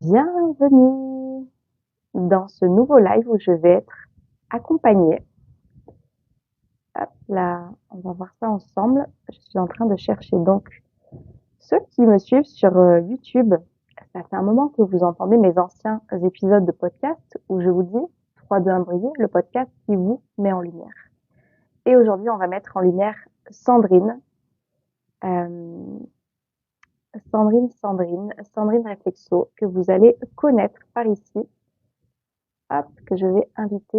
Bienvenue dans ce nouveau live où je vais être accompagnée. Hop là, on va voir ça ensemble. Je suis en train de chercher donc ceux qui me suivent sur YouTube. Ça fait un moment que vous entendez mes anciens épisodes de podcast où je vous dis 3, 2, 1, briller, le podcast qui vous met en lumière. Et aujourd'hui, on va mettre en lumière Sandrine. Sandrine Réflexo, que vous allez connaître par ici. Hop, que je vais inviter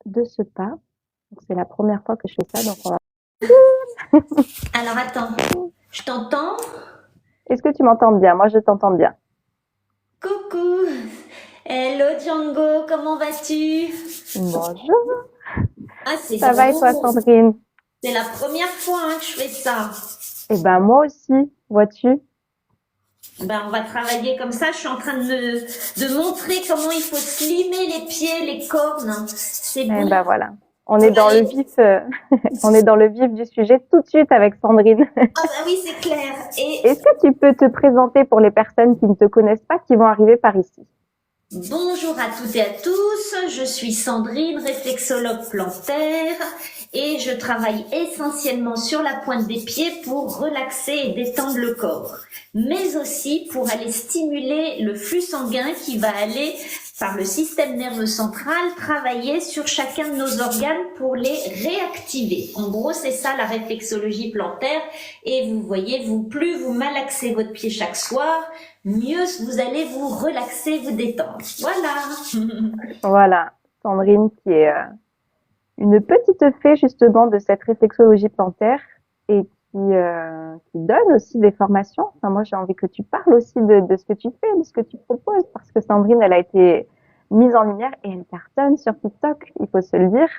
de ce pas. Donc, c'est la première fois que je fais ça, donc on va... Alors attends, je t'entends? Est-ce que tu m'entends bien? Moi, je t'entends bien. Coucou! Hello Django, comment vas-tu? Bonjour. Ah, c'est Ça va et toi, Sandrine? C'est la première fois que je fais ça. Eh ben, moi aussi, vois-tu? Ben, on va travailler comme ça. Je suis en train de montrer comment il faut slimer les pieds, les cornes. C'est bon. Eh ben voilà. On est dans le vif, on est dans le vif du sujet tout de suite avec Sandrine. Ah bah oui, c'est clair. Et Est-ce que tu peux te présenter pour les personnes qui ne te connaissent pas, qui vont arriver par ici? bonjour à toutes et à tous, je suis Sandrine, réflexologue plantaire et je travaille essentiellement sur la pointe des pieds pour relaxer et détendre le corps, mais aussi pour aller stimuler le flux sanguin qui va aller par le système nerveux central travailler sur chacun de nos organes pour les réactiver. En gros, c'est ça la réflexologie plantaire. Et vous voyez, plus vous malaxez votre pied chaque soir, mieux vous allez vous relaxer, vous détendre. Voilà. Voilà. Sandrine qui est une petite fée justement de cette réflexologie plantaire et qui donne aussi des formations. Enfin, moi, j'ai envie que tu parles aussi de ce que tu fais, de ce que tu proposes, parce que Sandrine, elle a été mise en lumière et elle cartonne sur TikTok, il faut se le dire.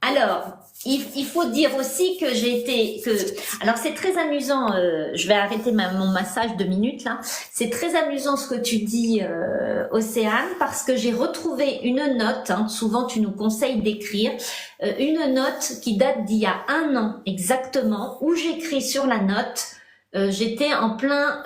Alors, il faut dire aussi que alors c'est très amusant, je vais arrêter mon massage 2 minutes là. C'est très amusant ce que tu dis, Océane, parce que j'ai retrouvé une note, souvent tu nous conseilles d'écrire, une note qui date d'il y a 1 an exactement, où j'écris sur la note, j'étais en plein...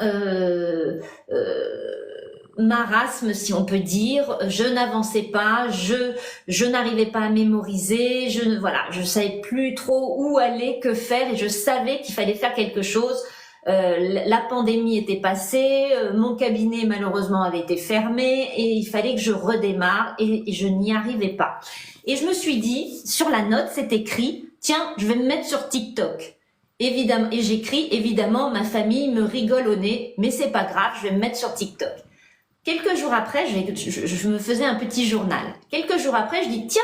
marasme, si on peut dire, je n'avançais pas, je n'arrivais pas à mémoriser, je savais plus trop où aller, que faire, et je savais qu'il fallait faire quelque chose. La pandémie était passée, mon cabinet malheureusement avait été fermé et il fallait que je redémarre et je n'y arrivais pas. Et je me suis dit, sur la note, c'est écrit, tiens, je vais me mettre sur TikTok. Évidemment, et j'écris, évidemment, ma famille me rigole au nez, mais c'est pas grave, je vais me mettre sur TikTok. Quelques jours après, je me faisais un petit journal. Quelques jours après, je dis, tiens,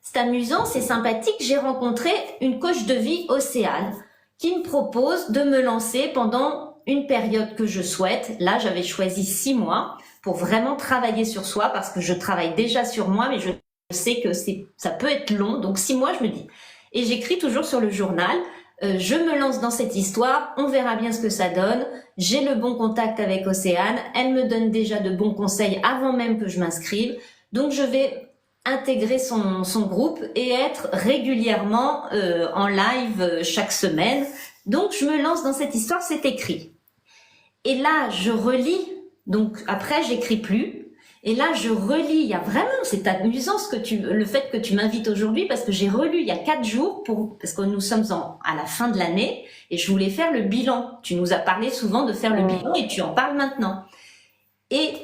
c'est amusant, c'est sympathique, j'ai rencontré une coach de vie, Océane, qui me propose de me lancer pendant une période que je souhaite. Là, j'avais choisi 6 mois pour vraiment travailler sur soi, parce que je travaille déjà sur moi, mais je sais que ça peut être long, donc 6 mois, je me dis. Et j'écris toujours sur le journal, je me lance dans cette histoire, on verra bien ce que ça donne. J'ai le bon contact avec Océane, elle me donne déjà de bons conseils avant même que je m'inscrive. Donc je vais intégrer son groupe et être régulièrement en live chaque semaine. Donc je me lance dans cette histoire, c'est écrit. Et là, je relis, donc après j'écris plus. Et là, je relis, il y a vraiment, c'est amusant le fait que tu m'invites aujourd'hui, parce que j'ai relu il y a 4 jours parce que nous sommes à la fin de l'année et je voulais faire le bilan. Tu nous as parlé souvent de faire le bilan et tu en parles maintenant. Et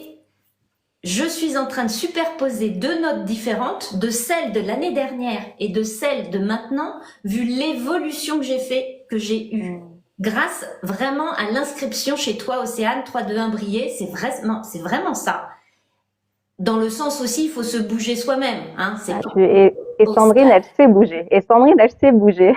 je suis en train de superposer 2 notes différentes, de celle de l'année dernière et de celle de maintenant, vu l'évolution que j'ai eue. Grâce vraiment à l'inscription chez toi, Océane, 3, 2, 1, briller, c'est vraiment ça. Dans le sens aussi, il faut se bouger soi-même. Et Sandrine, elle sait bouger.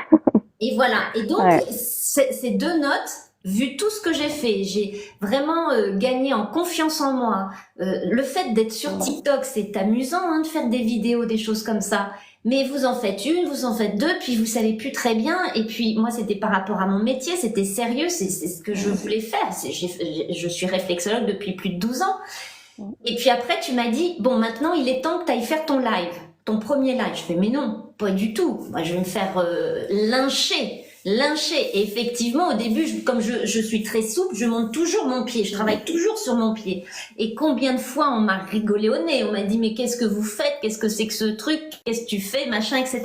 Et voilà. Et donc, ces 2 notes, vu tout ce que j'ai fait, j'ai vraiment gagné en confiance en moi. Le fait d'être sur TikTok, c'est amusant de faire des vidéos, des choses comme ça. Mais vous en faites 1, vous en faites 2, puis vous savez plus très bien. Et puis moi, c'était par rapport à mon métier, c'était sérieux, c'est ce que je voulais faire. Je suis réflexologue depuis plus de 12 ans. Et puis après, tu m'as dit, bon, maintenant, il est temps que tu ailles faire ton live, ton premier live. Je fais, mais non, pas du tout. Moi, je vais me faire lyncher. lyncher. Et effectivement, au début, comme je suis très souple, je monte toujours mon pied. Je travaille toujours sur mon pied. Et combien de fois on m'a rigolé au nez, on m'a dit mais qu'est-ce que vous faites, qu'est-ce que c'est que ce truc, qu'est-ce que tu fais, machin, etc.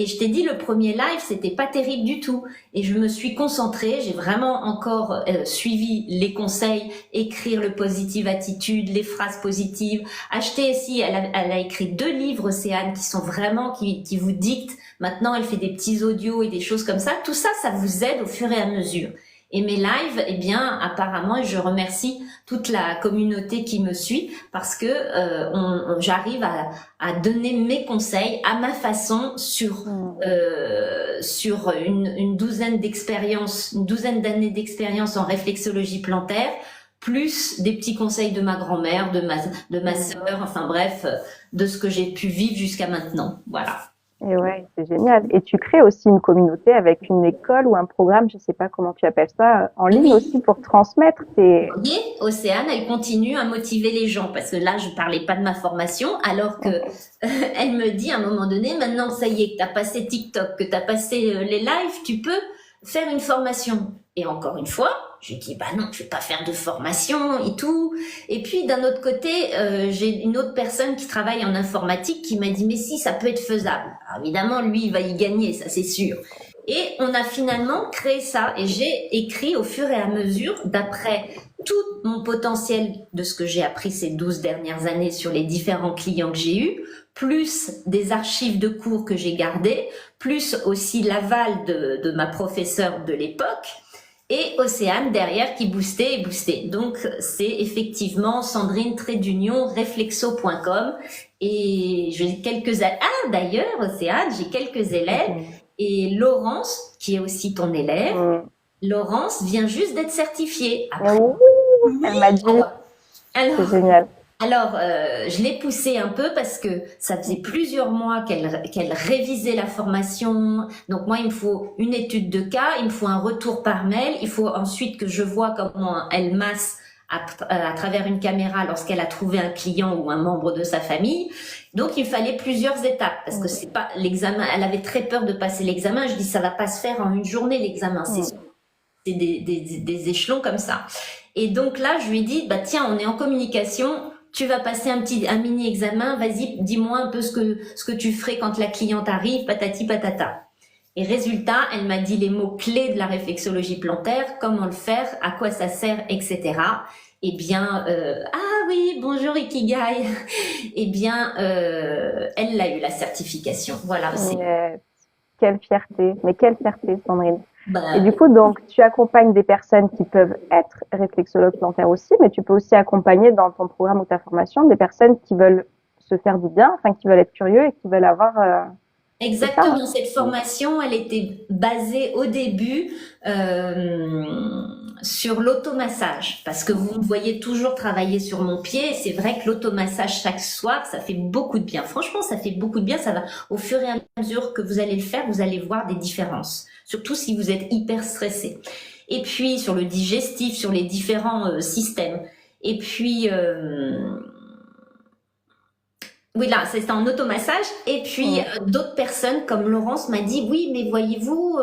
Et je t'ai dit, le premier live, c'était pas terrible du tout. Et je me suis concentrée, j'ai vraiment encore suivi les conseils, écrire le positive attitude, les phrases positives, acheter ici, elle a écrit 2 livres, Céane, qui sont vraiment, qui vous dictent. Maintenant, elle fait des petits audios et des choses comme ça. Tout ça, ça vous aide au fur et à mesure. Et mes lives, eh bien, apparemment, je remercie toute la communauté qui me suit parce que j'arrive à donner mes conseils à ma façon sur une douzaine d'expériences, une douzaine d'années d'expérience en réflexologie plantaire, plus des petits conseils de ma grand-mère, de ma sœur, enfin bref, de ce que j'ai pu vivre jusqu'à maintenant. Voilà. Et ouais, c'est génial. Et tu crées aussi une communauté avec une école ou un programme, je sais pas comment tu appelles ça, en ligne aussi pour transmettre tes... Vous voyez, Océane, elle continue à motiver les gens parce que là, je parlais pas de ma formation, alors que elle me dit à un moment donné, maintenant, ça y est, que tu as passé TikTok, que tu as passé les lives, tu peux faire une formation. Et encore une fois, je dis, bah non, je vais pas faire de formation et tout. Et puis, d'un autre côté, j'ai une autre personne qui travaille en informatique qui m'a dit, mais si, ça peut être faisable. Alors, évidemment, lui, il va y gagner, ça c'est sûr. Et on a finalement créé ça. Et j'ai écrit au fur et à mesure, d'après tout mon potentiel de ce que j'ai appris ces 12 dernières années sur les différents clients que j'ai eus, plus des archives de cours que j'ai gardées, plus aussi l'aval de ma professeure de l'époque, et Océane derrière qui boostait et boostait. Donc c'est effectivement Sandrine-Réflexo.com et j'ai quelques... Ah d'ailleurs Océane, j'ai quelques élèves et Laurence, qui est aussi ton élève, Laurence vient juste d'être certifiée. Après, oui, elle m'a dit, alors, c'est génial. Alors, je l'ai poussée un peu parce que ça faisait plusieurs mois qu'elle révisait la formation. Donc moi, il me faut une étude de cas, il me faut un retour par mail, il faut ensuite que je vois comment elle masse à travers une caméra lorsqu'elle a trouvé un client ou un membre de sa famille. Donc il fallait plusieurs étapes parce que c'est pas l'examen. Elle avait très peur de passer l'examen. Je dis ça va pas se faire en une journée l'examen. C'est des échelons comme ça. Et donc là, je lui ai dit, bah tiens, on est en communication. Tu vas passer un mini examen, vas-y, dis-moi un peu ce que tu ferais quand la cliente arrive, patati patata. Et résultat, elle m'a dit les mots clés de la réflexologie plantaire, comment le faire, à quoi ça sert, etc. Eh bien, ah oui, bonjour Ikigai. Eh bien, elle l'a eu la certification. Voilà. Quelle fierté, mais quelle fierté, Sandrine. Et du coup, donc, tu accompagnes des personnes qui peuvent être réflexologues plantaires aussi, mais tu peux aussi accompagner dans ton programme ou ta formation des personnes qui veulent se faire du bien, enfin, qui veulent être curieux et qui veulent avoir... Exactement, cette formation, elle était basée au début sur l'automassage, parce que vous me voyez toujours travailler sur mon pied, et c'est vrai que l'automassage chaque soir, ça fait beaucoup de bien. Franchement, ça fait beaucoup de bien, ça va, au fur et à mesure que vous allez le faire, vous allez voir des différences, surtout si vous êtes hyper stressé. Et puis, sur le digestif, sur les différents systèmes. Et puis... oui, là, c'est en automassage. Et puis, d'autres personnes comme Laurence m'a dit, oui, mais voyez-vous,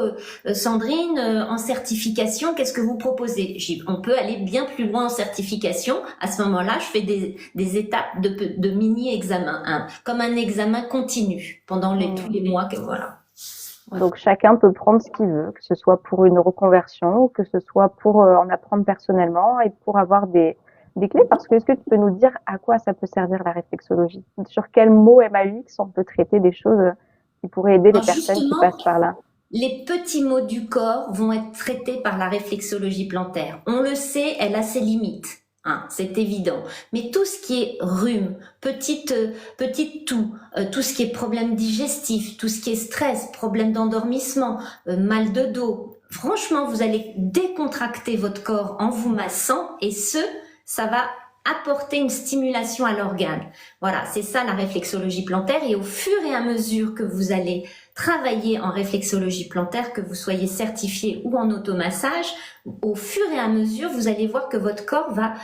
Sandrine, en certification, qu'est-ce que vous proposez? On peut aller bien plus loin en certification. À ce moment-là, je fais des étapes de mini-examen, hein, comme un examen continu pendant tous les mois. Voilà. Donc, chacun peut prendre ce qu'il veut, que ce soit pour une reconversion ou que ce soit pour en apprendre personnellement et pour avoir des clés, parce que est-ce que tu peux nous dire à quoi ça peut servir la réflexologie? Sur quels mots MAUX on peut traiter des choses qui pourraient aider les personnes qui passent par là? Les petits mots du corps vont être traités par la réflexologie plantaire. On le sait, elle a ses limites. Hein, c'est évident. Mais tout ce qui est rhume, petite toux, tout ce qui est problème digestif, tout ce qui est stress, problème d'endormissement, mal de dos, franchement, vous allez décontracter votre corps en vous massant et ça va apporter une stimulation à l'organe. Voilà, c'est ça la réflexologie plantaire. Et au fur et à mesure que vous allez travailler en réflexologie plantaire, que vous soyez certifié ou en automassage, au fur et à mesure, vous allez voir que votre corps va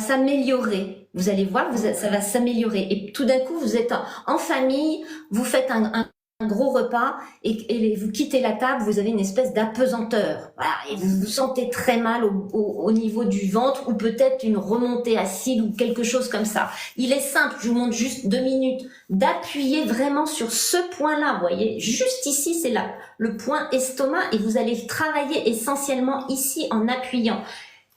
s'améliorer. Vous allez voir, ça va s'améliorer. Et tout d'un coup, vous êtes en famille, vous faites un un gros repas et vous quittez la table, vous avez une espèce d'apesanteur. Voilà, et vous vous sentez très mal au niveau du ventre ou peut-être une remontée acide ou quelque chose comme ça. Il est simple, je vous montre juste 2 minutes, d'appuyer vraiment sur ce point-là, vous voyez, juste ici, c'est là, le point estomac et vous allez travailler essentiellement ici en appuyant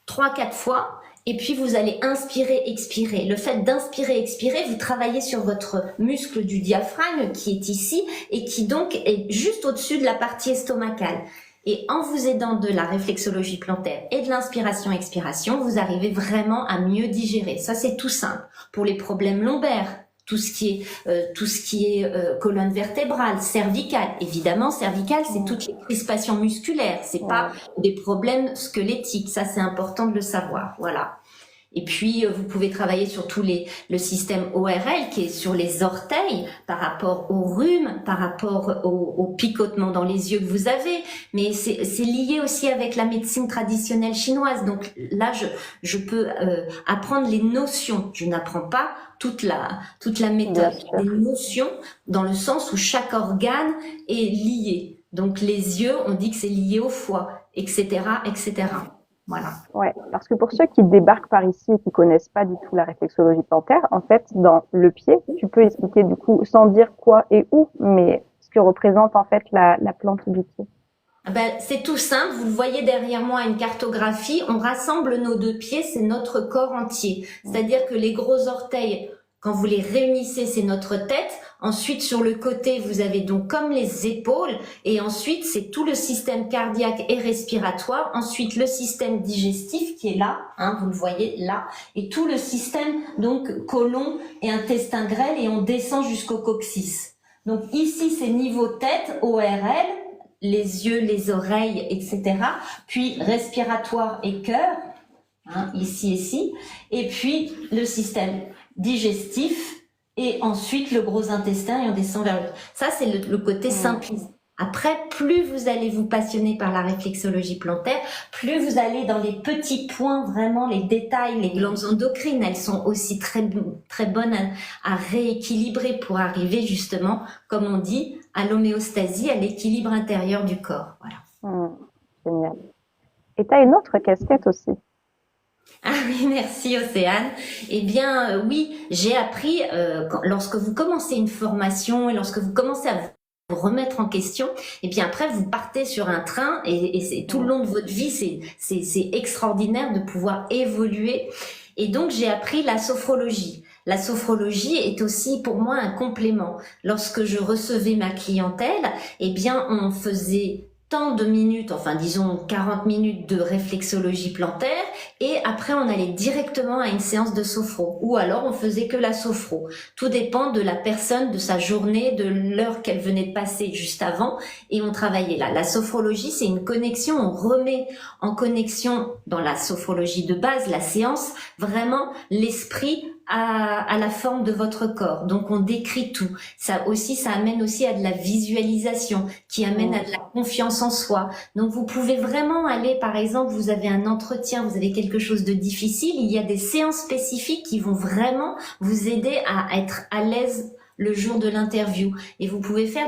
3-4 fois. Et puis, vous allez inspirer, expirer. Le fait d'inspirer, expirer, vous travaillez sur votre muscle du diaphragme qui est ici et qui donc est juste au-dessus de la partie estomacale. Et en vous aidant de la réflexologie plantaire et de l'inspiration-expiration, vous arrivez vraiment à mieux digérer. Ça, c'est tout simple. Pour les problèmes lombaires, tout ce qui est colonne vertébrale, cervicale. Évidemment, cervicale, c'est toutes les crispations musculaires. C'est pas des problèmes squelettiques. Ça, c'est important de le savoir. Voilà. Et puis, vous pouvez travailler sur le système ORL qui est sur les orteils par rapport au rhume, par rapport au picotement dans les yeux que vous avez. Mais c'est lié aussi avec la médecine traditionnelle chinoise. Donc là, je peux apprendre les notions. Je n'apprends pas toute la méthode. Les notions dans le sens où chaque organe est lié. Donc les yeux, on dit que c'est lié au foie, etc., etc. Voilà. Ouais, parce que pour ceux qui débarquent par ici et qui connaissent pas du tout la réflexologie plantaire, en fait, dans le pied, tu peux expliquer du coup, sans dire quoi et où, mais ce que représente en fait la plante du pied. Ben, c'est tout simple, vous le voyez derrière moi une cartographie, on rassemble nos 2 pieds, c'est notre corps entier. C'est-à-dire que les gros orteils, quand vous les réunissez, c'est notre tête. Ensuite, sur le côté, vous avez donc comme les épaules. Et ensuite, c'est tout le système cardiaque et respiratoire. Ensuite, le système digestif qui est là, hein, vous le voyez là. Et tout le système, donc, côlon et intestin grêle. Et on descend jusqu'au coccyx. Donc ici, c'est niveau tête, ORL, les yeux, les oreilles, etc. Puis respiratoire et cœur, hein, ici. Et puis, le système digestif et ensuite le gros intestin et on descend vers le... Ça, c'est le côté simpliste. Après, plus vous allez vous passionner par la réflexologie plantaire, plus vous allez dans les petits points, vraiment les détails, les glandes endocrines, elles sont aussi très, très bonnes à rééquilibrer pour arriver justement, comme on dit, à l'homéostasie, à l'équilibre intérieur du corps. Voilà. Génial. Et tu as une autre casquette aussi. Ah oui, merci Océane. Eh bien, oui, j'ai appris, lorsque vous commencez une formation et lorsque vous commencez à vous remettre en question, et bien après vous partez sur un train et c'est tout le long de votre vie, c'est extraordinaire de pouvoir évoluer. Et donc j'ai appris la sophrologie. La sophrologie est aussi pour moi un complément. Lorsque je recevais ma clientèle, eh bien on faisait tant de minutes, enfin disons 40 minutes de réflexologie plantaire et après on allait directement à une séance de sophro ou alors on faisait que la sophro. Tout dépend de la personne, de sa journée, de l'heure qu'elle venait de passer juste avant et on travaillait là. La sophrologie, c'est une connexion, on remet en connexion dans la sophrologie de base, la séance, vraiment l'esprit à la forme de votre corps. Donc on décrit tout. Ça amène aussi à de la visualisation qui amène à de la confiance en soi. Donc vous pouvez vraiment aller, par exemple, vous avez un entretien, vous avez quelque chose de difficile, il y a des séances spécifiques qui vont vraiment vous aider à être à l'aise le jour de l'interview. Et vous pouvez faire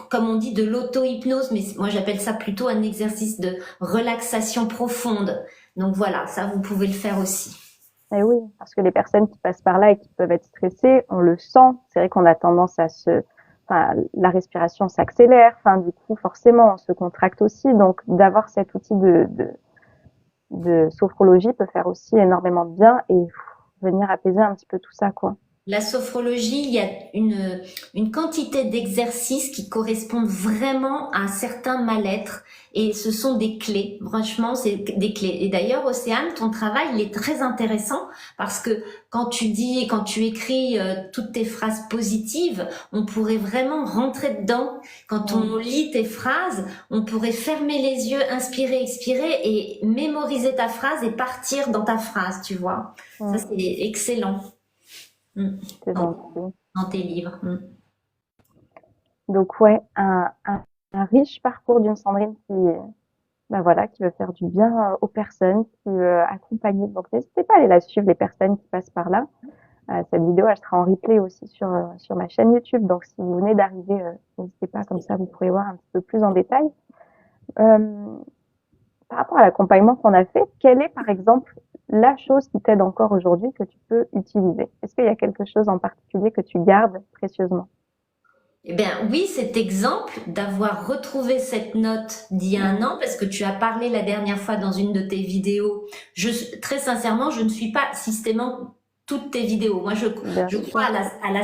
comme on dit, de l'auto-hypnose, mais moi j'appelle ça plutôt un exercice de relaxation profonde. Donc voilà, ça vous pouvez le faire aussi. Eh oui, parce que les personnes qui passent par là et qui peuvent être stressées, on le sent. C'est vrai qu'on a tendance la respiration s'accélère. Enfin, du coup, forcément, on se contracte aussi. Donc, d'avoir cet outil de sophrologie peut faire aussi énormément de bien et venir apaiser un petit peu tout ça, quoi. La sophrologie, il y a une quantité d'exercices qui correspondent vraiment à certains mal-être et ce sont des clés. Franchement, c'est des clés. Et d'ailleurs, Océane, ton travail, il est très intéressant parce que quand tu écris toutes tes phrases positives, on pourrait vraiment rentrer dedans. Quand on lit tes phrases, on pourrait fermer les yeux, inspirer, expirer et mémoriser ta phrase et partir dans ta phrase, tu vois. Ça, c'est excellent. C'est gentil. Dans tes livres. Donc ouais, un riche parcours d'une Sandrine qui veut faire du bien aux personnes, qui veut accompagner. Donc n'hésitez pas à aller la suivre, les personnes qui passent par là. Cette vidéo, elle sera en replay aussi sur ma chaîne YouTube. Donc, si vous venez d'arriver, n'hésitez pas, comme ça, vous pourrez voir un petit peu plus en détail. Par rapport à l'accompagnement qu'on a fait, quelle est, par exemple, la chose qui t'aide encore aujourd'hui que tu peux utiliser? Est-ce qu'il y a quelque chose en particulier que tu gardes précieusement? Eh bien, oui, cet exemple d'avoir retrouvé cette note d'il y a un an, parce que tu as parlé la dernière fois dans une de tes vidéos. Très sincèrement, je ne suis pas systématiquement toutes tes vidéos. Moi, je crois à la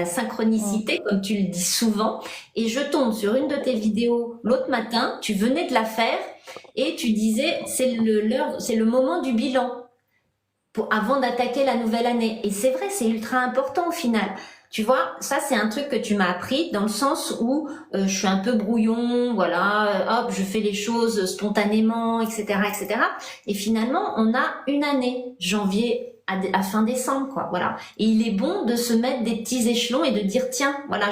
synchronicité, comme tu le dis souvent, et je tombe sur une de tes vidéos l'autre matin. Tu venais de la faire et tu disais c'est le moment du bilan avant d'attaquer la nouvelle année. Et c'est vrai, c'est ultra important au final. Tu vois, ça c'est un truc que tu m'as appris dans le sens où je suis un peu brouillon, voilà, hop, je fais les choses spontanément, etc., etc. Et finalement, on a une année, janvier à fin décembre, quoi, voilà. Et il est bon de se mettre des petits échelons et de dire, tiens, voilà,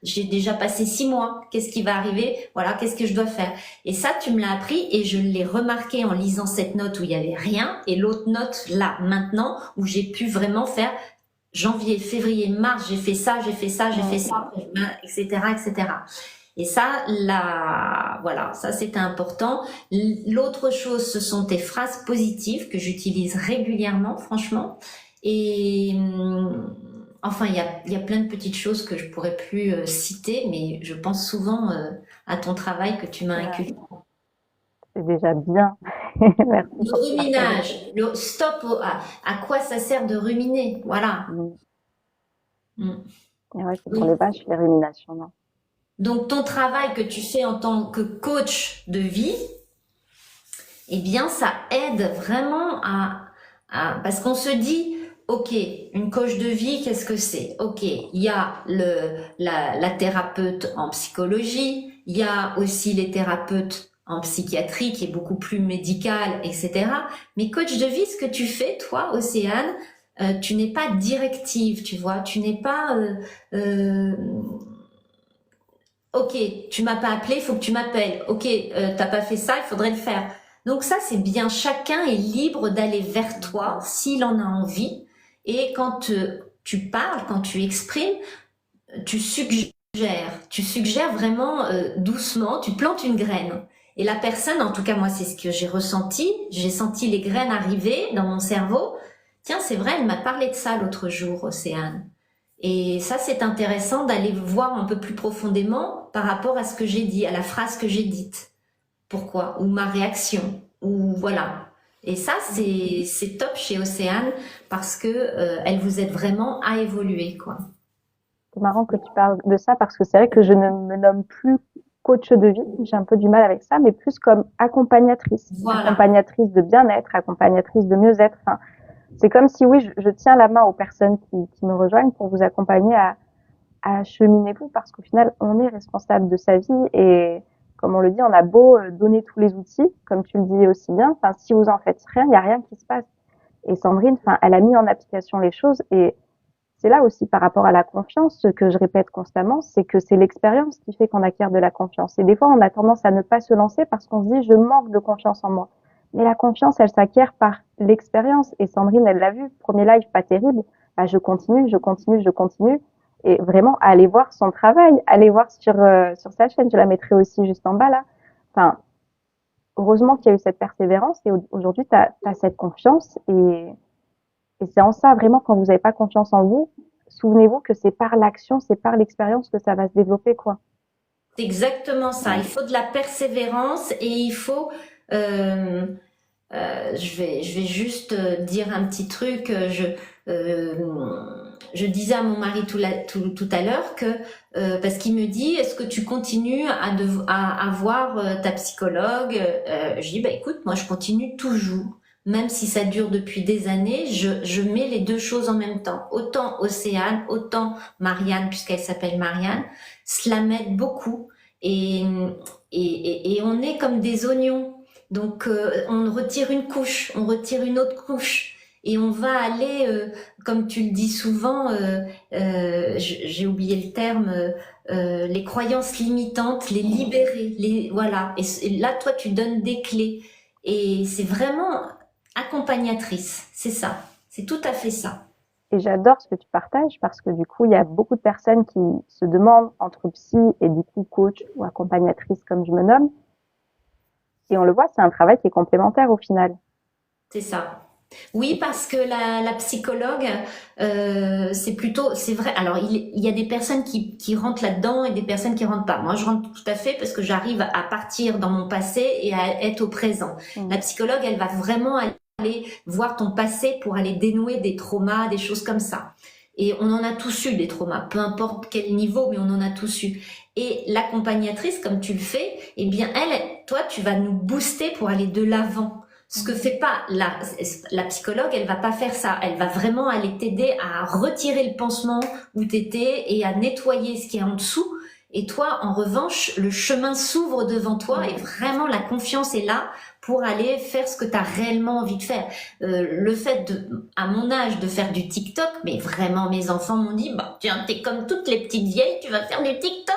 j'ai déjà passé 6 mois, qu'est-ce qui va arriver, voilà, qu'est-ce que je dois faire. Et ça, tu me l'as appris et je l'ai remarqué en lisant cette note où il y avait rien et l'autre note là, maintenant, où j'ai pu vraiment faire janvier, février, mars, j'ai fait ça, j'ai fait ça, j'ai fait ça, etc., etc. Et ça, voilà, ça c'était important. L'autre chose, ce sont tes phrases positives que j'utilise régulièrement, franchement. Et enfin, il y a plein de petites choses que je pourrais plus citer, mais je pense souvent à ton travail que tu m'as inculqué. C'est déjà bien. Merci Le ruminage, le stop, à quoi ça sert de ruminer, voilà. Et ouais, c'est pour les vaches, les ruminations, non? Donc, ton travail que tu fais en tant que coach de vie, eh bien, ça aide vraiment parce qu'on se dit, ok, une coach de vie, qu'est-ce que c'est? Ok, il y a la thérapeute en psychologie, il y a aussi les thérapeutes en psychiatrie qui est beaucoup plus médicale, etc. Mais coach de vie, ce que tu fais, toi, Océane, tu n'es pas directive, tu vois, tu n'es pas ok, tu m'as pas appelé, il faut que tu m'appelles. Ok, t'as pas fait ça, il faudrait le faire. Donc ça, c'est bien. Chacun est libre d'aller vers toi s'il en a envie. Et quand tu parles, quand tu exprimes, tu suggères. Tu suggères vraiment doucement, tu plantes une graine. Et la personne, en tout cas moi, c'est ce que j'ai ressenti. J'ai senti les graines arriver dans mon cerveau. Tiens, c'est vrai, elle m'a parlé de ça l'autre jour, Océane. Et ça, c'est intéressant d'aller voir un peu plus profondément par rapport à ce que j'ai dit, à la phrase que j'ai dite. Pourquoi? Ou ma réaction. Ou voilà. Et ça, c'est top chez Océane parce que elle vous aide vraiment à évoluer, quoi. C'est marrant que tu parles de ça parce que c'est vrai que je ne me nomme plus coach de vie. J'ai un peu du mal avec ça, mais plus comme accompagnatrice. Voilà. Accompagnatrice de bien-être, accompagnatrice de mieux-être. Enfin, c'est comme si, oui, je tiens la main aux personnes qui me rejoignent pour vous accompagner à cheminer vous, parce qu'au final, on est responsable de sa vie et, comme on le dit, on a beau donner tous les outils, comme tu le dis aussi bien, enfin, si vous en faites rien, il n'y a rien qui se passe. Et Sandrine, enfin, elle a mis en application les choses et c'est là aussi par rapport à la confiance, ce que je répète constamment, c'est que c'est l'expérience qui fait qu'on acquiert de la confiance. Et des fois, on a tendance à ne pas se lancer parce qu'on se dit, je manque de confiance en moi. Mais la confiance, elle s'acquiert par l'expérience. Et Sandrine, elle l'a vu, premier live, pas terrible. Bah, je continue, je continue, je continue. Et vraiment, allez voir son travail, allez voir sur sa chaîne. Je la mettrai aussi juste en bas là. Enfin, heureusement qu'il y a eu cette persévérance et aujourd'hui, tu as cette confiance et c'est en ça vraiment quand vous n'avez pas confiance en vous, souvenez-vous que c'est par l'action, c'est par l'expérience que ça va se développer quoi. C'est exactement ça. Il faut de la persévérance et il faut je vais juste dire un petit truc. Je disais à mon mari tout à l'heure que parce qu'il me dit est-ce que tu continues à voir ta psychologue je dis bah écoute moi je continue toujours même si ça dure depuis des années je mets les deux choses en même temps autant Océane autant Marianne puisqu'elle s'appelle Marianne cela m'aide beaucoup et on est comme des oignons donc on retire une couche on retire une autre couche et on va aller, comme tu le dis souvent, j'ai oublié le terme, les croyances limitantes, les libérer, voilà. Et là, toi, tu donnes des clés. Et c'est vraiment accompagnatrice, c'est ça. C'est tout à fait ça. Et j'adore ce que tu partages parce que du coup, il y a beaucoup de personnes qui se demandent entre psy et du coup coach ou accompagnatrice comme je me nomme. Et on le voit, c'est un travail qui est complémentaire au final. C'est ça. Oui, parce que la psychologue, c'est plutôt, c'est vrai. Alors, il y a des personnes qui rentrent là-dedans et des personnes qui rentrent pas. Moi, je rentre tout à fait parce que j'arrive à partir dans mon passé et à être au présent. La Mmh. psychologue, elle va vraiment aller voir ton passé pour aller dénouer des traumas, des choses comme ça. Et on en a tous eu des traumas, peu importe quel niveau, mais on en a tous eu. Et l'accompagnatrice, comme tu le fais, eh bien, toi, tu vas nous booster pour aller de l'avant. Ce que fait pas la psychologue, elle va pas faire ça. Elle va vraiment aller t'aider à retirer le pansement où t'étais et à nettoyer ce qui est en dessous. Et toi, en revanche, le chemin s'ouvre devant toi et vraiment la confiance est là pour aller faire ce que tu as réellement envie de faire. Le fait à mon âge, de faire du TikTok, mais vraiment, mes enfants m'ont dit, bah, tiens, t'es comme toutes les petites vieilles, tu vas faire du TikTok.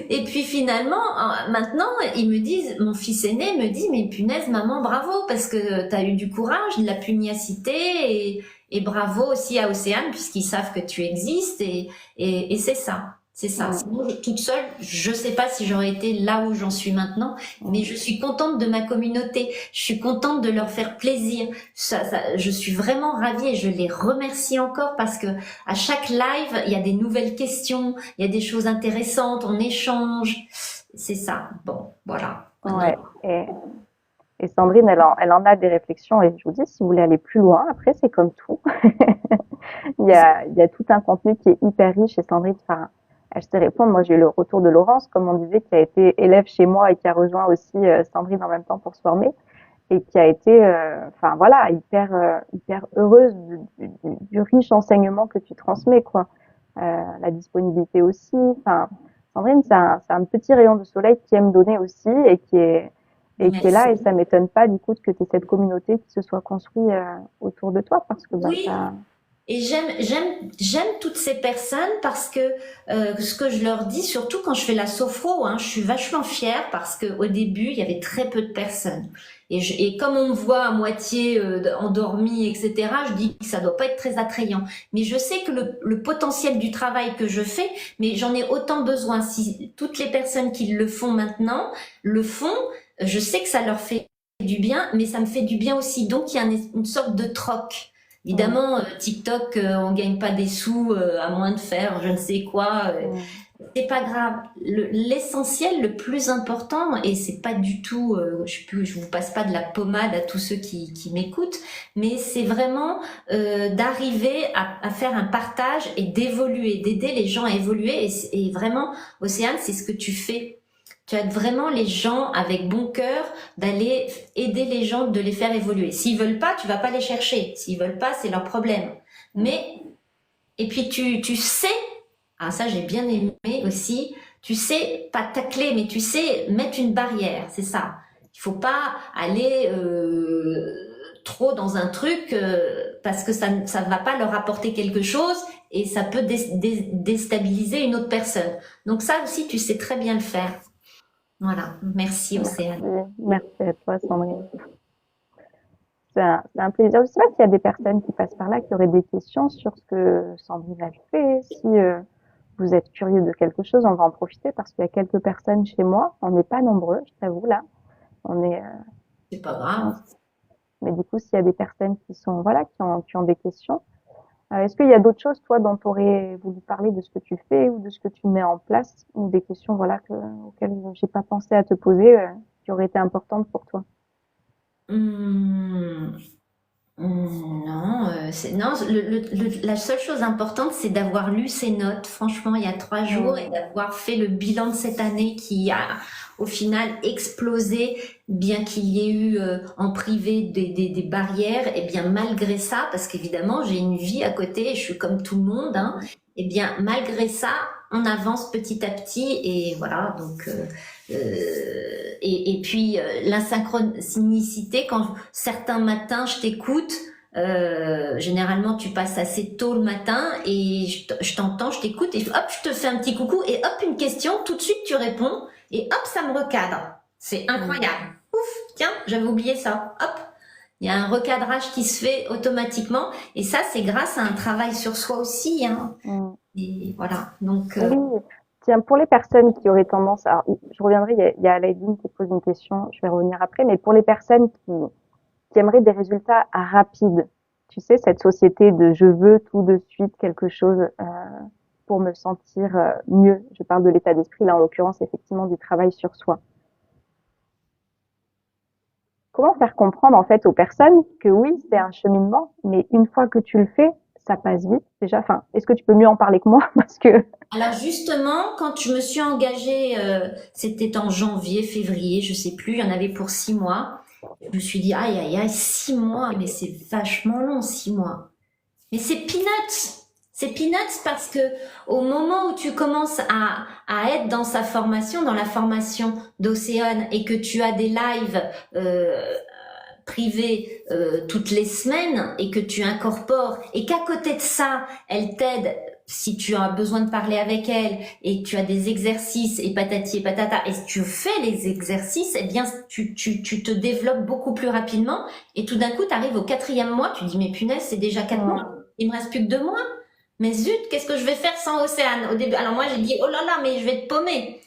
Et puis finalement, maintenant, ils me disent, mon fils aîné me dit, mais punaise, maman, bravo, parce que tu as eu du courage, de la pugnacité, et bravo aussi à Océane, puisqu'ils savent que tu existes, et c'est ça. C'est ça. Mmh. Sinon, toute seule, je sais pas si j'aurais été là où j'en suis maintenant, mais je suis contente de ma communauté. Je suis contente de leur faire plaisir. Je suis vraiment ravie et je les remercie encore parce que à chaque live, il y a des nouvelles questions, il y a des choses intéressantes, on échange. C'est ça. Bon, voilà. Maintenant, Ouais. Et Sandrine, elle en a des réflexions et je vous dis, si vous voulez aller plus loin, après, c'est comme tout. Il y a tout un contenu qui est hyper riche et Sandrine, enfin, je te réponds, moi j'ai eu le retour de Laurence, comme on disait, qui a été élève chez moi et qui a rejoint aussi Sandrine en même temps pour se former et qui a été, enfin voilà, hyper heureuse du riche enseignement que tu transmets, quoi. La disponibilité aussi. Enfin, Sandrine, c'est un petit rayon de soleil qui aime donner aussi et qui est là. merci. Et ça m'étonne pas du coup que tu aies cette communauté qui se soit construite autour de toi parce que bah Oui, ça. et j'aime toutes ces personnes parce que ce que je leur dis, surtout quand je fais la sophro, hein, je suis vachement fière parce que au début il y avait très peu de personnes et comme on me voit à moitié endormie, etc. Je dis que ça doit pas être très attrayant. Mais je sais que le potentiel du travail que je fais, mais j'en ai autant besoin. Si toutes les personnes qui le font maintenant le font, je sais que ça leur fait du bien, mais ça me fait du bien aussi. Donc il y a une sorte de troc. Mm, Évidemment, TikTok, on gagne pas des sous à moins de faire je ne sais quoi. mm, C'est pas grave. L'essentiel, le plus important, et c'est pas du tout, je vous passe pas de la pommade à tous ceux qui m'écoutent, mais c'est vraiment d'arriver à faire un partage et d'évoluer, d'aider les gens à évoluer. Et vraiment, Océane, c'est ce que tu fais. Tu aides vraiment les gens avec bon cœur d'aller aider les gens, de les faire évoluer. S'ils veulent pas, tu vas pas les chercher. S'ils veulent pas, c'est leur problème. Mais, et puis tu sais, ah ça j'ai bien aimé aussi, tu sais pas tacler, mais tu sais mettre une barrière, c'est ça. Il faut pas aller trop dans un truc parce que ça ne va pas leur apporter quelque chose et ça peut déstabiliser une autre personne. Donc ça aussi, tu sais très bien le faire. Voilà, merci Océane. merci à toi, Sandrine. C'est un plaisir. Je sais pas s'il y a des personnes qui passent par là qui auraient des questions sur ce que Sandrine a fait. Si vous êtes curieux de quelque chose, on va en profiter parce qu'il y a quelques personnes chez moi. On n'est pas nombreux, je t'avoue là. On est, C'est pas on- grave. mais du coup, s'il y a des personnes qui sont, voilà, qui ont des questions, est-ce qu'il y a d'autres choses, toi, dont tu aurais voulu parler de ce que tu fais ou de ce que tu mets en place ou des questions, voilà, auxquelles j'ai pas pensé à te poser, qui auraient été importantes pour toi? Hum, non, non, la seule chose importante, c'est d'avoir lu ces notes, franchement, il y a 3 jours, et Mmh, d'avoir fait le bilan de cette année qui a, au final, explosé, bien qu'il y ait eu en privé des barrières, et bien malgré ça, parce qu'évidemment, j'ai une vie à côté, et je suis comme tout le monde, hein, et bien malgré ça, on avance petit à petit, et voilà, donc... et puis l'insynchronicité, quand certains matins je t'écoute, généralement tu passes assez tôt le matin et je t'entends, je t'écoute et hop, je te fais un petit coucou et hop, une question, tout de suite tu réponds et hop, ça me recadre. C'est mmh, incroyable. Ouf, tiens, j'avais oublié ça. Hop. Il y a un recadrage qui se fait automatiquement. Et ça, c'est grâce à un travail sur soi aussi, hein. Mm. Et voilà. Donc, Oui. Tiens, pour les personnes qui auraient tendance à, je reviendrai, il y a Alaïdine qui pose une question, je vais revenir après, mais pour les personnes qui aimeraient des résultats rapides, tu sais, cette société de je veux tout de suite quelque chose pour me sentir mieux. Je parle de l'état d'esprit, là en l'occurrence, effectivement, du travail sur soi. Comment faire comprendre en fait aux personnes que oui, c'est un cheminement, mais une fois que tu le fais, ça passe vite. Déjà, enfin, est-ce que tu peux mieux en parler que moi? Parce que alors justement, quand je me suis engagée, c'était en janvier, février, je sais plus, il y en avait pour 6 mois. Je me suis dit, aïe, aïe, aïe, 6 mois, mais c'est vachement long, 6 mois. Mais c'est peanuts. C'est peanuts parce que au moment où tu commences à être dans sa formation, dans la formation d'Océane, et que tu as des lives privés toutes les semaines, et que tu incorpores, et qu'à côté de ça, elle t'aide si tu as besoin de parler avec elle, et que tu as des exercices, et patati et patata, et si tu fais les exercices, eh bien, tu te développes beaucoup plus rapidement, et tout d'un coup, tu arrives au 4e mois, tu dis, mais punaise, c'est déjà 4 mois, il me reste plus que 2 mois. Mais zut, qu'est-ce que je vais faire sans Océane au début? Alors moi, j'ai dit, oh là là, mais je vais te paumer.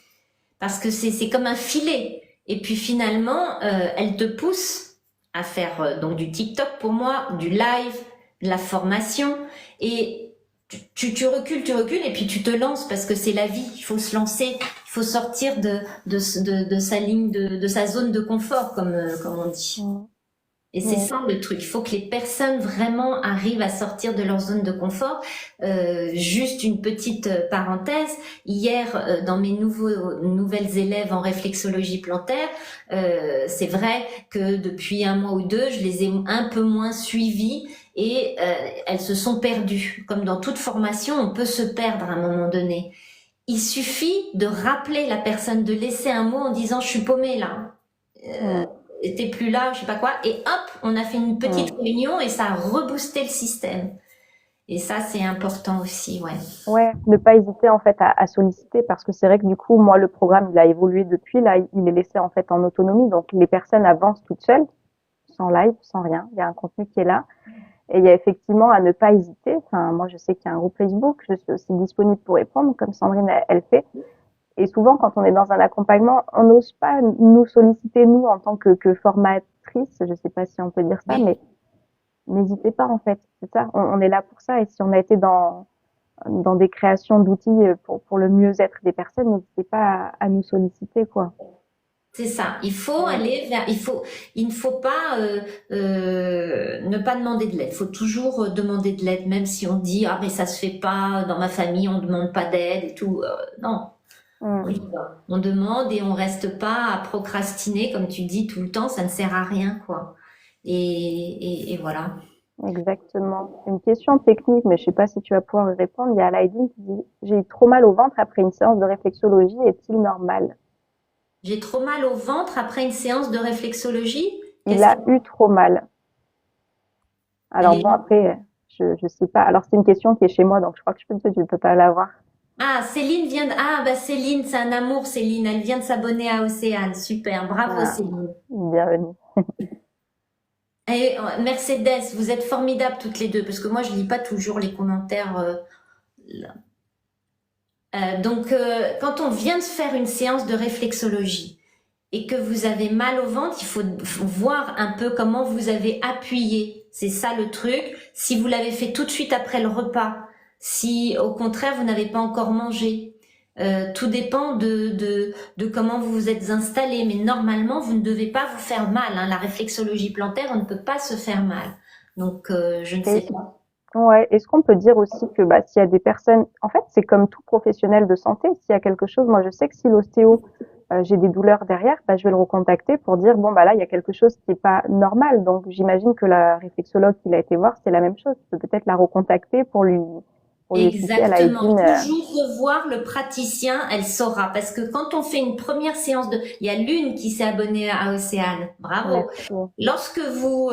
Parce que c'est comme un filet. Et puis finalement, elle te pousse à faire donc du TikTok pour moi, du live, de la formation. Et tu recules, et puis tu te lances parce que c'est la vie. Il faut se lancer, il faut sortir de sa ligne, de sa zone de confort, comme on dit. Et c'est ça le truc. Il faut que les personnes vraiment arrivent à sortir de leur zone de confort. Juste une petite parenthèse. Hier, dans mes nouvelles élèves en réflexologie plantaire, c'est vrai que depuis 1 mois ou 2, je les ai un peu moins suivies et elles se sont perdues. Comme dans toute formation, on peut se perdre à un moment donné. Il suffit de rappeler la personne, de laisser un mot en disant « je suis paumée là ». T'es plus là, je sais pas quoi, et hop, on a fait une petite réunion et ça a reboosté le système. Et ça, c'est important aussi, ouais. Ouais, ne pas hésiter en fait à solliciter parce que c'est vrai que du coup, moi, le programme, il a évolué depuis. Là, il est laissé en fait en autonomie, donc les personnes avancent toutes seules, sans live, sans rien. Il y a un contenu qui est là. Et il y a effectivement à ne pas hésiter. Enfin, moi, je sais qu'il y a un groupe Facebook, je suis aussi disponible pour répondre, comme Sandrine, elle fait. Et souvent, quand on est dans un accompagnement, on n'ose pas nous solliciter, nous, en tant que formatrice, je sais pas si on peut dire ça, mais n'hésitez pas, en fait. C'est ça, on est là pour ça. Et si on a été dans des créations d'outils pour le mieux-être des personnes, n'hésitez pas à nous solliciter, quoi. C'est ça. Il faut aller vers, il ne faut pas ne pas demander de l'aide. Il faut toujours demander de l'aide, même si on dit ah mais ça se fait pas dans ma famille, on demande pas d'aide et tout. Non. On demande et on reste pas à procrastiner comme tu dis tout le temps. Ça ne sert à rien quoi. Et voilà. Exactement. Une question technique, mais je sais pas si tu vas pouvoir y répondre. Il y a Alaïdine qui dit, j'ai eu trop mal au ventre après une séance de réflexologie, est-il normal? J'ai trop mal au ventre après une séance de réflexologie. Il a eu trop mal. Alors bon, après, je sais pas. Alors c'est une question qui est chez moi, donc je crois que tu peux pas l'avoir. Ah, Céline vient de... Ah, bah Céline, c'est un amour, Céline. Elle vient de s'abonner à Océane. Super, bravo Céline. Bienvenue. Et Mercedes, vous êtes formidables toutes les deux, parce que moi, je lis pas toujours les commentaires. Donc, quand on vient de faire une séance de réflexologie et que vous avez mal au ventre, il faut voir un peu comment vous avez appuyé. C'est ça le truc. Si vous l'avez fait tout de suite après le repas, si au contraire vous n'avez pas encore mangé, tout dépend de comment vous vous êtes installé. Mais normalement, vous ne devez pas vous faire mal. Hein. La réflexologie plantaire, on ne peut pas se faire mal. Donc, je ne sais pas. Ouais. Est-ce qu'on peut dire aussi que bah, s'il y a des personnes, en fait, c'est comme tout professionnel de santé. S'il y a quelque chose, moi, je sais que si l'ostéo, j'ai des douleurs derrière, bah, je vais le recontacter pour dire bon bah là, il y a quelque chose qui est pas normal. Donc, j'imagine que la réflexologue qu'il a été voir, c'est la même chose. Tu peux peut-être la recontacter pour lui expliquer à Exactement. Alaïdine. Toujours revoir le praticien, elle saura. Parce que quand on fait une première séance il y a Lune qui s'est abonnée à Océane. Bravo. Merci. Lorsque vous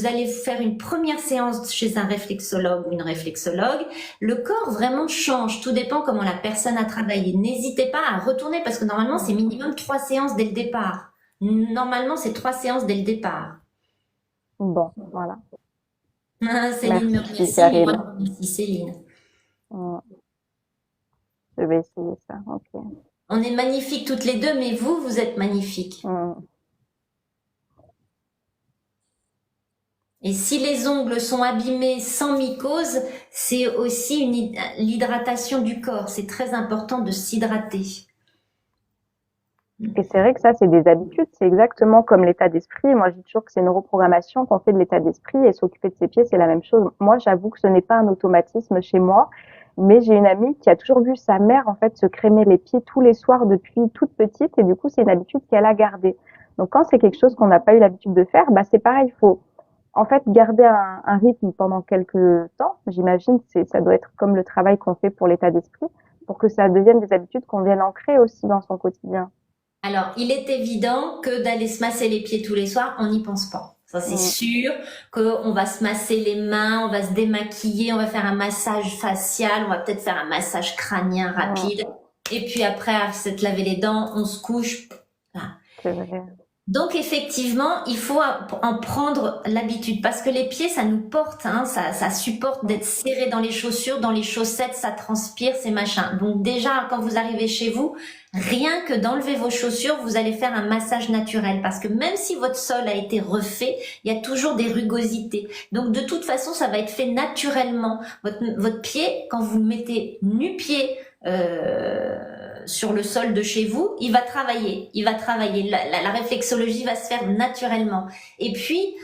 allez faire une première séance chez un réflexologue ou une réflexologue, le corps vraiment change. Tout dépend comment la personne a travaillé. N'hésitez pas à retourner parce que normalement, c'est minimum 3 séances dès le départ. Normalement, c'est 3 séances dès le départ. Bon, voilà. Ah, Céline me Merci, remercie, mais moi Karine. je remercie Céline. Mm, je vais essayer ça. Ok. On est magnifiques toutes les deux, mais vous, vous êtes magnifiques. Mm. Et si les ongles sont abîmés sans mycose, c'est aussi l'hydratation du corps. C'est très important de s'hydrater. Et c'est vrai que ça, c'est des habitudes. C'est exactement comme l'état d'esprit. Moi, je dis toujours que c'est une reprogrammation qu'on fait de l'état d'esprit et s'occuper de ses pieds, c'est la même chose. Moi, j'avoue que ce n'est pas un automatisme chez moi, mais j'ai une amie qui a toujours vu sa mère, en fait, se crémer les pieds tous les soirs depuis toute petite et du coup, c'est une habitude qu'elle a gardée. Donc, quand c'est quelque chose qu'on n'a pas eu l'habitude de faire, bah, c'est pareil. Il faut, en fait, garder un rythme pendant quelques temps. J'imagine, ça doit être comme le travail qu'on fait pour l'état d'esprit pour que ça devienne des habitudes qu'on vienne ancrer aussi dans son quotidien. Alors, il est évident que d'aller se masser les pieds tous les soirs, on n'y pense pas. Ça, c'est Mm. sûr qu'on va se masser les mains, on va se démaquiller, on va faire un massage facial, on va peut-être faire un massage crânien Mm. rapide. Et puis après, à s'être lavé les dents, on se couche. Voilà. C'est vrai. Donc effectivement, il faut en prendre l'habitude parce que les pieds, ça nous porte, hein, ça supporte d'être serré dans les chaussures, dans les chaussettes, ça transpire, c'est machin. Donc déjà, quand vous arrivez chez vous, rien que d'enlever vos chaussures, vous allez faire un massage naturel parce que même si votre sol a été refait, il y a toujours des rugosités. Donc de toute façon, ça va être fait naturellement. Votre pied, quand vous le mettez nu-pied, sur le sol de chez vous, il va travailler. La réflexologie va se faire naturellement. Et puis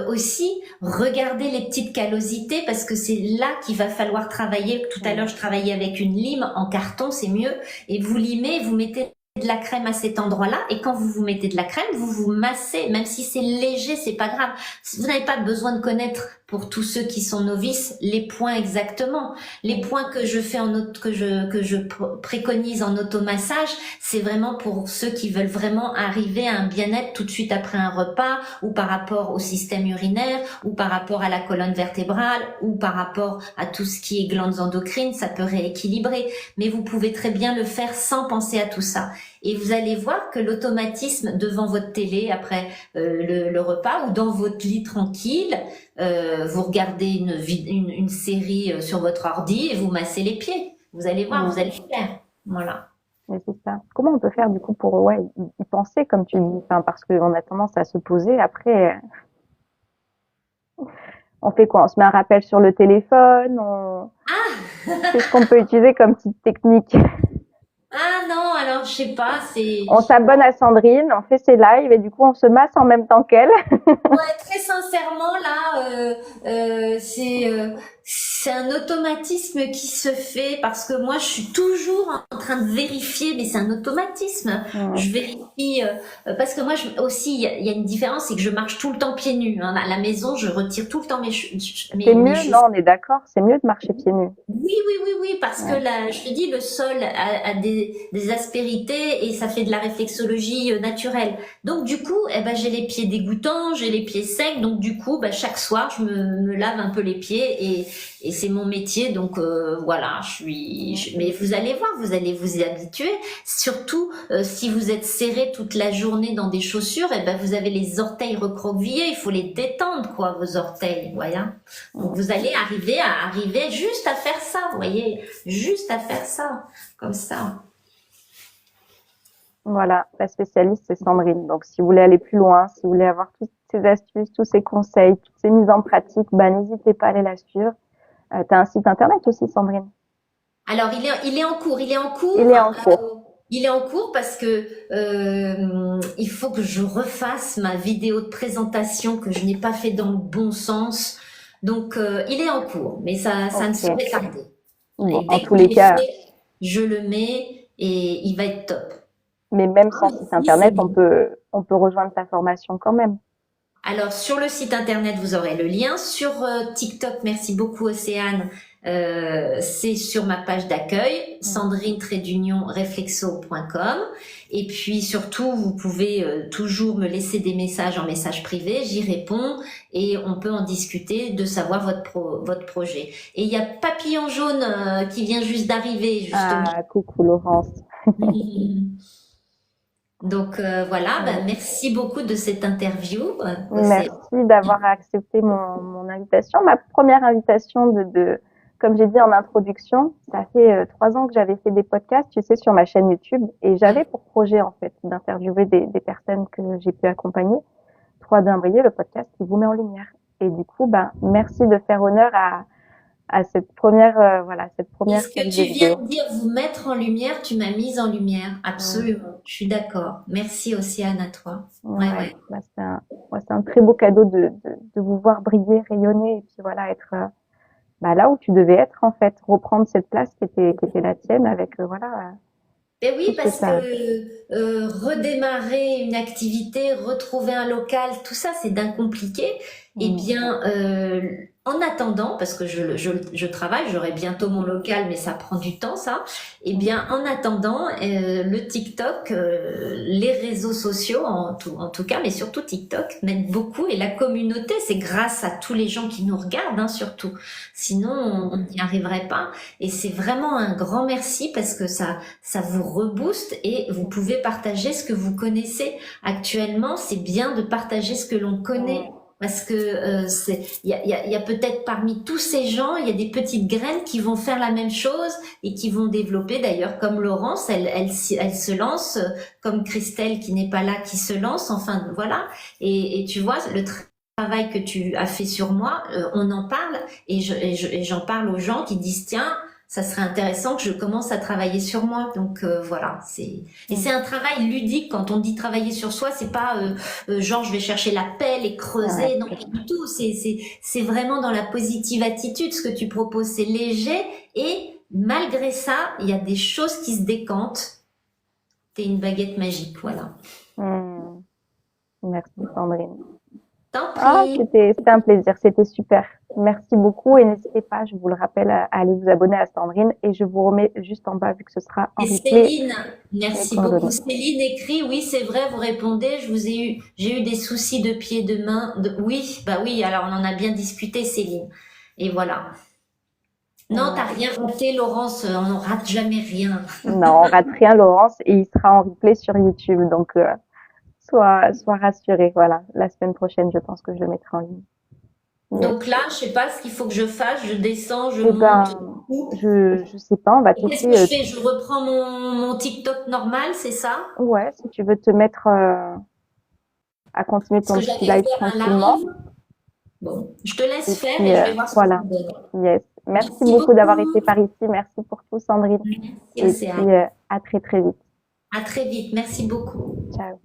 aussi, regardez les petites callosités parce que c'est là qu'il va falloir travailler. Tout à l'heure, je travaillais avec une lime en carton, c'est mieux. Et vous limez, vous mettez de la crème à cet endroit-là, et quand vous vous mettez de la crème, vous vous massez, même si c'est léger, c'est pas grave. Vous n'avez pas besoin de connaître, pour tous ceux qui sont novices, les points exactement. Les points que je fais que je préconise en automassage, c'est vraiment pour ceux qui veulent vraiment arriver à un bien-être tout de suite après un repas, ou par rapport au système urinaire, ou par rapport à la colonne vertébrale, ou par rapport à tout ce qui est glandes endocrines, ça peut rééquilibrer. Mais vous pouvez très bien le faire sans penser à tout ça. Et vous allez voir que l'automatisme devant votre télé après le repas ou dans votre lit tranquille, vous regardez une série sur votre ordi et vous massez les pieds. Vous allez voir, vous allez le faire. Voilà. Mais c'est ça. Comment on peut faire du coup pour ouais y penser comme tu dis, enfin, parce qu'on a tendance à se poser. Après, on fait quoi? On se met un rappel sur le téléphone. Qu'est-ce qu'on peut utiliser comme petite technique? Ah non, alors je sais pas, c'est... On s'abonne à Sandrine, on fait ses lives et du coup on se masse en même temps qu'elle. Ouais, très sincèrement, là, c'est un automatisme qui se fait parce que moi, je suis toujours en train de vérifier, mais c'est un automatisme. Je vérifie parce que moi aussi, il y a une différence, c'est que je marche tout le temps pieds nus. Hein. À la maison, je retire tout le temps C'est mes mieux, non, chaussures. on est d'accord, c'est mieux de marcher pieds nus. Oui, parce que Ouais. là, je te dis, le sol a des aspérités et ça fait de la réflexologie naturelle. Donc du coup, eh ben, j'ai les pieds dégoûtants, j'ai les pieds secs, donc du coup, bah, chaque soir, je me lave un peu les pieds et c'est mon métier, donc voilà, mais vous allez voir, vous allez vous y habituer. Surtout si vous êtes serré toute la journée dans des chaussures, eh ben vous avez les orteils recroquevillés, il faut les détendre quoi, vos orteils, voyez. Donc vous allez arriver juste à faire ça, vous voyez, juste à faire ça, comme ça. Voilà, la spécialiste c'est Sandrine. Donc si vous voulez aller plus loin, si vous voulez avoir toutes ces astuces, tous ces conseils, toutes ces mises en pratique, bah n'hésitez pas à aller la suivre. T'as un site internet aussi, Sandrine? Alors il est en cours, Il est en cours. il est en cours parce que il faut que je refasse ma vidéo de présentation que je n'ai pas fait dans le bon sens. Donc il est en cours, mais ça ne Ok. saurait tarder. Bon, Et en dès tous qu'il les est cas, fait, je le mets et il va être top. mais même Ah, sans site oui, c'est internet, bon. on peut rejoindre ta formation quand même. Alors sur le site internet, vous aurez le lien. Sur TikTok, merci beaucoup Océane. C'est sur ma page d'accueil, sandrine-reflexo.com. Et puis surtout, vous pouvez toujours me laisser des messages en message privé, j'y réponds et on peut en discuter de savoir votre projet. Et il y a Papillon Jaune qui vient juste d'arriver justement. Ah, coucou Laurence. Donc voilà, bah, Ouais. merci beaucoup de cette interview. C'est Merci d'avoir accepté mon invitation. Ma première invitation comme j'ai dit en introduction, ça fait 3 ans que j'avais fait des podcasts, tu sais, sur ma chaîne YouTube, et j'avais ouais. pour projet en fait d'interviewer des personnes que j'ai pu accompagner. 3D Imbriqué, le podcast qui vous met en lumière. Et du coup, ben, merci de faire honneur à cette première, voilà, cette Et première ce que série de tu viens vidéos. de dire, vous mettre en lumière, tu m'as mise en lumière. Mm. Absolument. Je suis d'accord. Merci Océane à toi. Ouais, Ouais, ouais. bah, ouais, c'est un très beau cadeau de vous voir briller, rayonner, et puis voilà, être bah, là où tu devais être en fait, reprendre cette place qui était la tienne avec voilà Ben oui, tout ce que parce ça que a. redémarrer une activité, retrouver un local, tout ça, c'est d'un compliqué. Eh Mm. bien, en attendant, parce que je travaille, j'aurai bientôt mon local, mais ça prend du temps, ça. Eh Mm. bien, en attendant, le TikTok, les réseaux sociaux, en tout cas, mais surtout TikTok, m'aident beaucoup. Et la communauté, c'est grâce à tous les gens qui nous regardent, hein, surtout. Sinon, on n'y arriverait pas. Et c'est vraiment un grand merci parce que ça vous rebooste et vous pouvez partager ce que vous connaissez. Actuellement, c'est bien de partager ce que l'on connaît. Mm. Parce que il y a peut-être parmi tous ces gens, il y a des petites graines qui vont faire la même chose et qui vont développer. D'ailleurs, comme Laurence, elle se lance, comme Christelle qui n'est pas là, qui se lance. Enfin, voilà. Et tu vois, le travail que tu as fait sur moi, on en parle et j'en parle aux gens qui disent tiens, ça serait intéressant que je commence à travailler sur moi. Donc voilà, c'est Mm. un travail ludique. Quand on dit travailler sur soi, c'est pas genre je vais chercher la pelle et Ouais, creuser, non pas du tout. C'est vraiment dans la positive attitude ce que tu proposes. C'est léger et malgré ça, il y a des choses qui se décantent. T'es une baguette magique, voilà. mm. Merci Sandrine. Tant Ah, pis. c'était un plaisir, c'était super. Merci beaucoup et n'hésitez pas, je vous le rappelle, à aller vous abonner à Sandrine et je vous remets juste en bas vu que ce sera en Et replay Céline, mes merci beaucoup. coordonnées. Céline écrit, oui, c'est vrai, vous répondez, j'ai eu des soucis de pied, de main, oui, bah oui, alors on en a bien discuté, Céline. Et voilà. Non, t'as Ouais. rien raté, Laurence, on ne rate jamais rien. Non, on rate rien, Laurence, et il sera en replay sur YouTube, donc sois rassurée. Voilà, la semaine prochaine, je pense que je le mettrai en ligne. Yes. Donc là, je sais pas ce qu'il faut que je fasse, je descends, je Eh monte, ben, coupe. je sais pas, on va te Et qu'est-ce que laisser. je fais? Je reprends mon TikTok normal, c'est ça? Ouais, si tu veux te mettre à continuer Parce que ton petit j'allais live faire un tranquillement. live. Bon, je te Et laisse faire puis et je vais voir ce que ça voilà. donne. Yes. Merci Merci beaucoup d'avoir été beaucoup. par ici. Merci pour tout, Sandrine. Merci, Et puis Océane. à très très vite. À très vite. Merci beaucoup. Ciao.